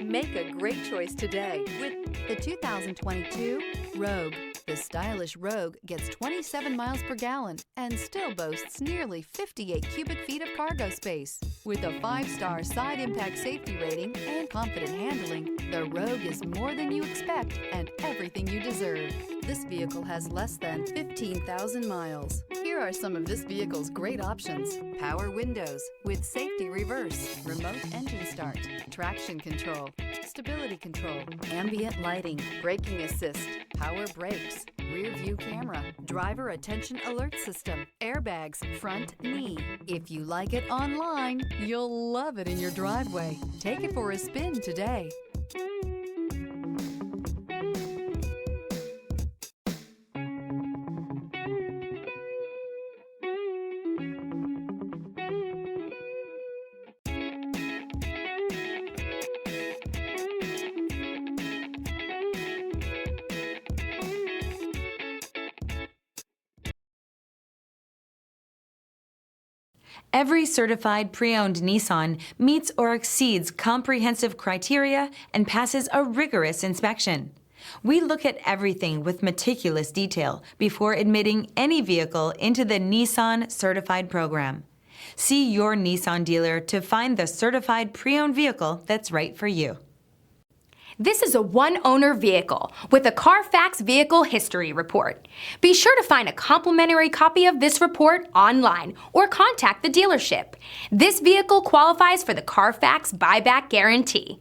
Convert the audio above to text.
Make a great choice today with the 2022 Rogue. The stylish Rogue gets 27 miles per gallon and still boasts nearly 58 cubic feet of cargo space. With a 5-star side impact safety rating and confident handling, the Rogue is more than you expect and everything you deserve. This vehicle has less than 15,000 miles. Here are some of this vehicle's great options: power windows with safety reverse, remote engine start, traction control, stability control, ambient lighting, braking assist, power brakes, rear view camera, driver attention alert system, airbags, front knee. If you like it online, you'll love it in your driveway. Take it for a spin today. Every certified pre-owned Nissan meets or exceeds comprehensive criteria and passes a rigorous inspection. We look at everything with meticulous detail before admitting any vehicle into the Nissan Certified program. See your Nissan dealer to find the certified pre-owned vehicle that's right for you. This is a one-owner vehicle with a Carfax Vehicle History Report. Be sure to find a complimentary copy of this report online or contact the dealership. This vehicle qualifies for the Carfax Buyback Guarantee.